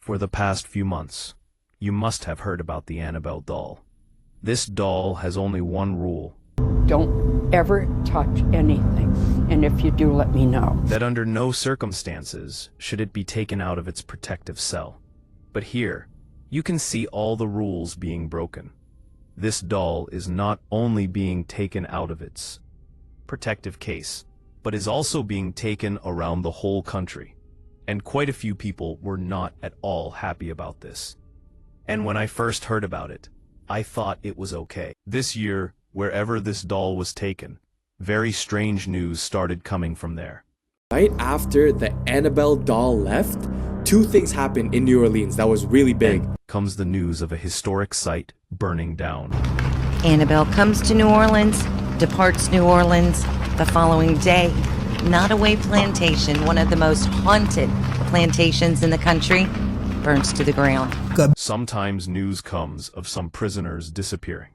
For the past few months, you must have heard about the Annabelle doll. This doll has only one rule. Don't ever touch anything, and if you do, let me know. That under no circumstances should it be taken out of its protective cell. But here, you can see all the rules being broken. This doll is not only being taken out of its protective case, but is also being taken around the whole country. And quite a few people were not at all happy about this. And when I first heard about it, I thought it was okay. This year, wherever this doll was taken, very strange news started coming from there. Right after the Annabelle doll left, two things happened in New Orleans that was really big. And comes the news of a historic site burning down. Annabelle comes to New Orleans, departs New Orleans. The following day, Nottoway Plantation, one of the most haunted plantations in the country, burns to the ground. Sometimes news comes of some prisoners disappearing.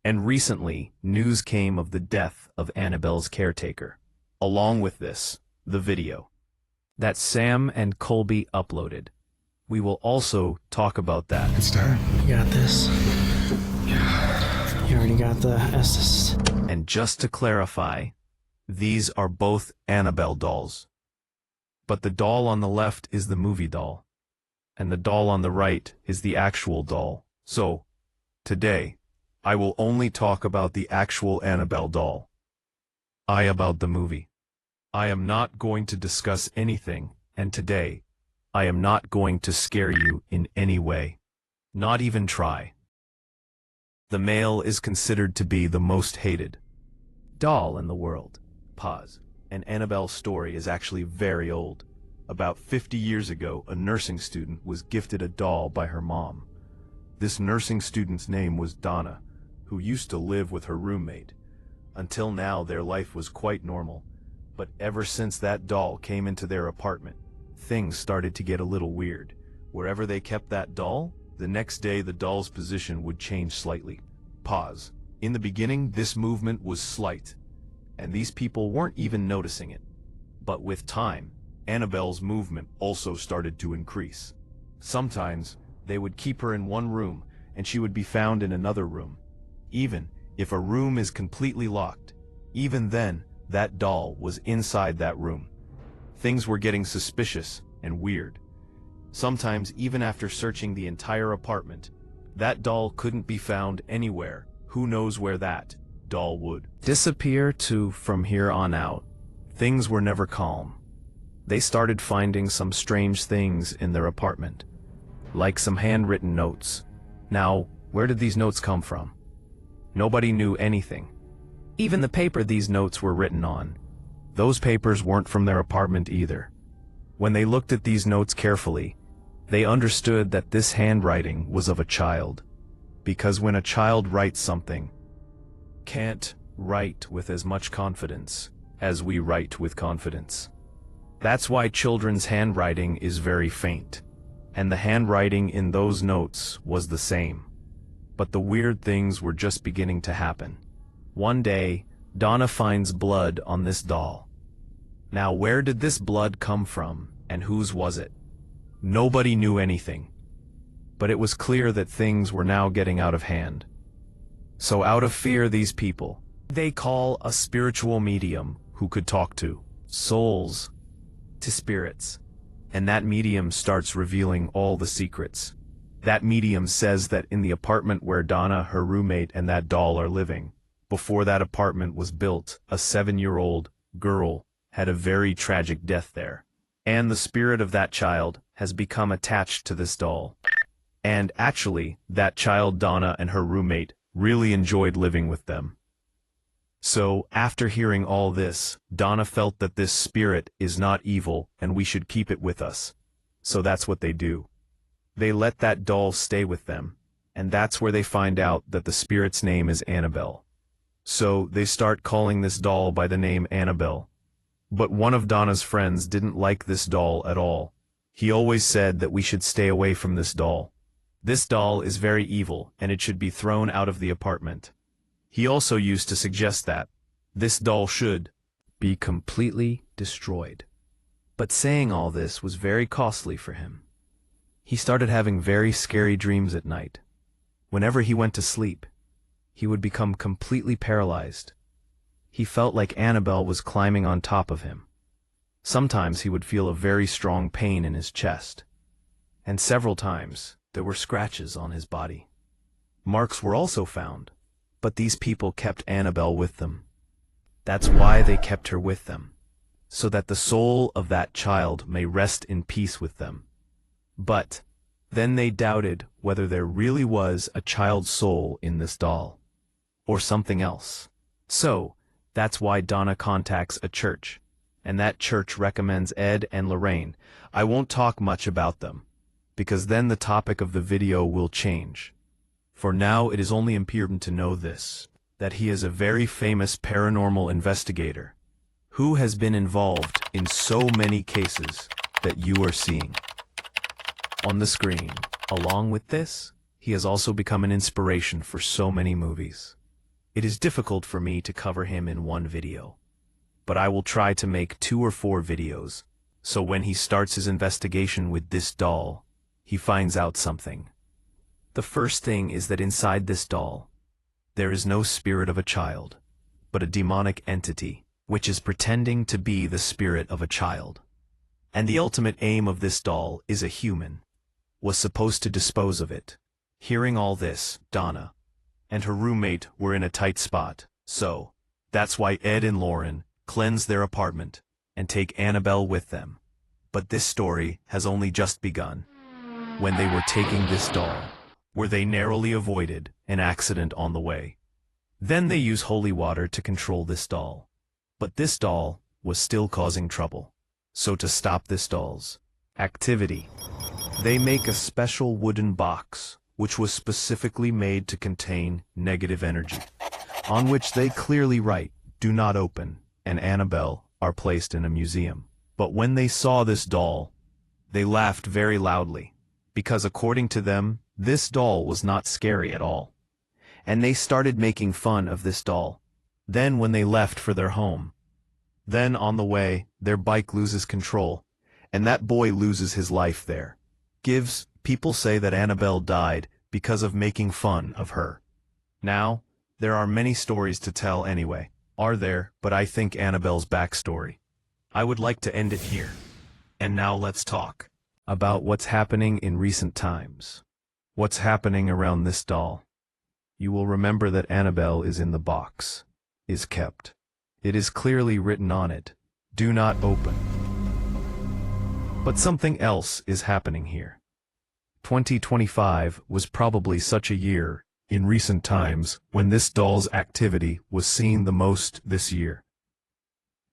And recently, news came of the death of Annabelle's caretaker. Along with this, the video that Sam and Colby uploaded. We will also talk about that. It's time. You got this. You already got the Estes. And just to clarify, these are both Annabelle dolls. But the doll on the left is the movie doll, and the doll on the right is the actual doll. So, today, I will only talk about the actual Annabelle doll. About the movie. I am not going to discuss anything, and today, I am not going to scare you in any way. Not even try. The male is considered to be the most hated doll in the world. Pause. And Annabelle's story is actually very old. About 50 years ago, a nursing student was gifted a doll by her mom. This nursing student's name was Donna, who used to live with her roommate. Until now, their life was quite normal. But ever since that doll came into their apartment, things started to get a little weird. Wherever they kept that doll, the next day the doll's position would change slightly. Pause. In the beginning, this movement was slight, and these people weren't even noticing it. But with time, Annabelle's movement also started to increase. Sometimes, they would keep her in one room, and she would be found in another room. Even if a room is completely locked, even then, that doll was inside that room. Things were getting suspicious and weird. Sometimes, even after searching the entire apartment, that doll couldn't be found anywhere. Who knows where that doll would disappear to from here on out. Things were never calm. They started finding some strange things in their apartment, like some handwritten notes. Now, where did these notes come from? Nobody knew anything. Even the paper these notes were written on, those papers weren't from their apartment either. When they looked at these notes carefully, they understood that this handwriting was of a child. Because when a child writes something, can't write with as much confidence as we write with confidence. That's why children's handwriting is very faint, and the handwriting in those notes was the same. But the weird things were just beginning to happen. One day, Donna finds blood on this doll. Now, where did this blood come from, and whose was it? Nobody knew anything. But it was clear that things were now getting out of hand. So out of fear, these people, they call a spiritual medium who could talk to souls, to spirits. And that medium starts revealing all the secrets. That medium says that in the apartment where Donna, her roommate, and that doll are living, before that apartment was built, a 7-year-old girl had a very tragic death there. And the spirit of that child has become attached to this doll. And actually, that child, Donna, and her roommate really enjoyed living with them. So, after hearing all this, Donna felt that this spirit is not evil and we should keep it with us. So that's what they do. They let that doll stay with them, and that's where they find out that the spirit's name is Annabelle. So, they start calling this doll by the name Annabelle. But one of Donna's friends didn't like this doll at all. He always said that we should stay away from this doll. This doll is very evil, and it should be thrown out of the apartment. He also used to suggest that this doll should be completely destroyed. But saying all this was very costly for him. He started having very scary dreams at night. Whenever he went to sleep, he would become completely paralyzed. He felt like Annabelle was climbing on top of him. Sometimes he would feel a very strong pain in his chest, and several times there were scratches on his body. Marks were also found, but these people kept Annabelle with them. That's why they kept her with them, so that the soul of that child may rest in peace with them. But then they doubted whether there really was a child's soul in this doll, or something else. So, that's why Donna contacts a church, and that church recommends Ed and Lorraine. I won't talk much about them, because then the topic of the video will change. For now it is only important to know this, that he is a very famous paranormal investigator, who has been involved in so many cases that you are seeing on the screen. Along with this, he has also become an inspiration for so many movies. It is difficult for me to cover him in one video, but I will try to make 2 or 4 videos, so when he starts his investigation with this doll, he finds out something. The first thing is that inside this doll, there is no spirit of a child, but a demonic entity, which is pretending to be the spirit of a child. And the ultimate aim of this doll is a human, was supposed to dispose of it. Hearing all this, Donna and her roommate were in a tight spot, so that's why Ed and Lauren cleanse their apartment and take Annabelle with them. But this story has only just begun. When they were taking this doll, where they narrowly avoided an accident on the way. Then they use holy water to control this doll. But this doll was still causing trouble. So to stop this doll's activity, they make a special wooden box, which was specifically made to contain negative energy, on which they clearly write, "Do not open," and Annabelle are placed in a museum. But when they saw this doll, they laughed very loudly, because according to them, this doll was not scary at all. And they started making fun of this doll. Then when they left for their home, then on the way, their bike loses control, and that boy loses his life there. People say that Annabelle died because of making fun of her. Now, there are many stories to tell anyway, are there? But I think Annabelle's backstory. I would like to end it here. And now let's talk about what's happening in recent times. What's happening around this doll? You will remember that Annabelle is in the box, is kept. It is clearly written on it, "Do not open." But something else is happening here. 2025 was probably such a year in recent times when this doll's activity was seen the most this year.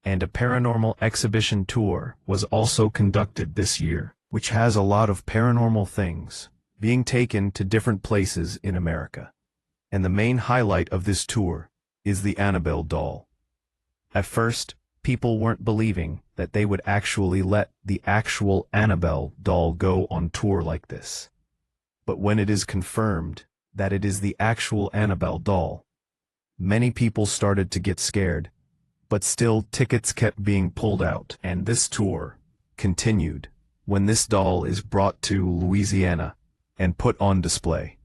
And a paranormal exhibition tour was also conducted this year, which has a lot of paranormal things being taken to different places in America. And the main highlight of this tour is the Annabelle doll. At first, people weren't believing that they would actually let the actual Annabelle doll go on tour like this. But when it is confirmed that it is the actual Annabelle doll, many people started to get scared, but still tickets kept being pulled out, and this tour continued when this doll is brought to Louisiana and put on display.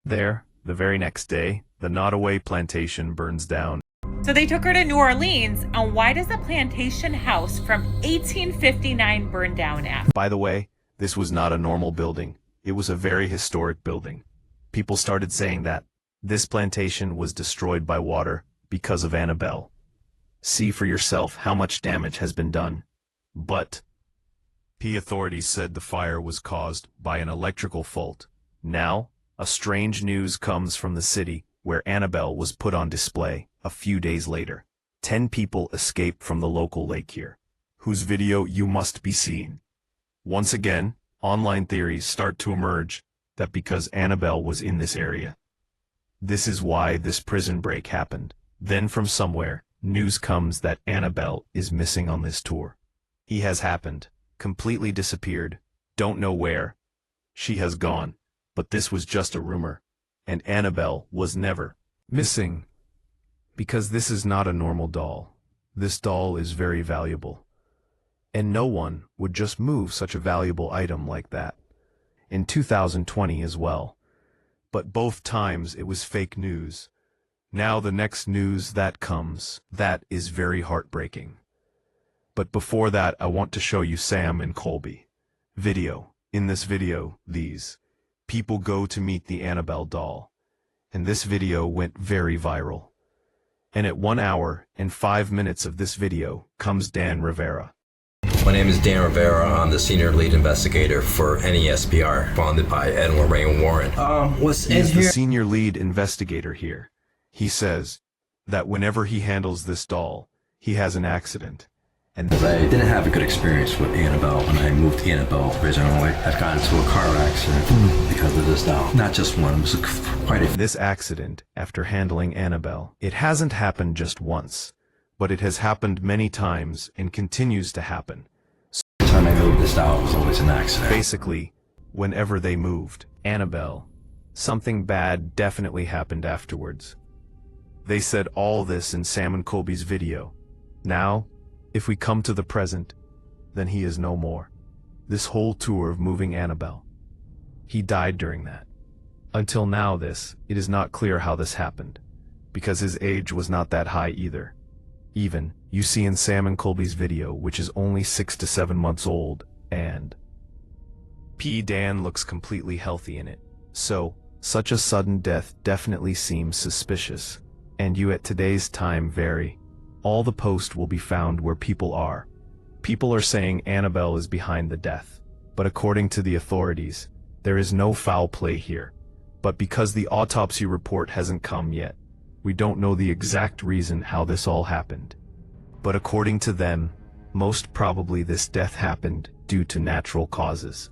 There, the very next day, the Nottoway plantation burns down. So they took her to New Orleans, and why does a plantation house from 1859 burn down after? By the way, this was not a normal building. It was a very historic building. People started saying that this plantation was destroyed by water because of Annabelle. See for yourself how much damage has been done. But authorities said the fire was caused by an electrical fault. Now, a strange news comes from the city where Annabelle was put on display a few days later. 10 people escaped from the local lake here, whose video you must be seeing. Once again, online theories start to emerge that because Annabelle was in this area, this is why this prison break happened. Then from somewhere, news comes that Annabelle is missing on this tour. He has happened, completely disappeared, don't know where. She has gone, but this was just a rumor, and Annabelle was never missing. Because this is not a normal doll. This doll is very valuable. And no one would just move such a valuable item like that. in 2020 as well. But both times it was fake news. Now the next news that comes, that is very heartbreaking. But before that, I want to show you Sam and Colby. Video. In this video, these people go to meet the Annabelle doll. And this video went very viral. And at 1 hour and 5 minutes of this video comes Dan Rivera. My name is Dan Rivera. I'm the senior lead investigator for NESPR, founded by Ed and Lorraine Warren. He's the senior lead investigator here. He says that whenever he handles this doll, he has an accident. And I didn't have a good experience with Annabelle when I moved to Annabelle originally. I've gotten into a car accident because of this doll. Not just one, it was quite a few. This accident, after handling Annabelle, it hasn't happened just once, but it has happened many times and continues to happen. The time I moved this doll, it was always an accident. Basically, whenever they moved Annabelle, something bad definitely happened afterwards. They said all this in Sam and Colby's video. Now, if we come to the present, then he is no more. This whole tour of moving Annabelle. He died during that. Until now it is not clear how this happened, because his age was not that high either. Even, you see in Sam and Colby's video, which is only 6 to 7 months old, and Dan looks completely healthy in it. So, such a sudden death definitely seems suspicious. And you at today's time vary. All the posts will be found where people are. People are saying Annabelle is behind the death. But according to the authorities, there is no foul play here. But because the autopsy report hasn't come yet, we don't know the exact reason how this all happened. But according to them, most probably this death happened due to natural causes.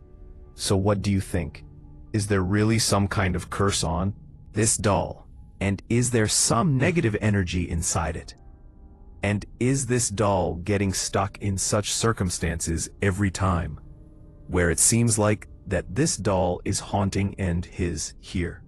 So what do you think? Is there really some kind of curse on this doll? And is there some negative energy inside it? And is this doll getting stuck in such circumstances every time, where it seems like that this doll is haunting and is here?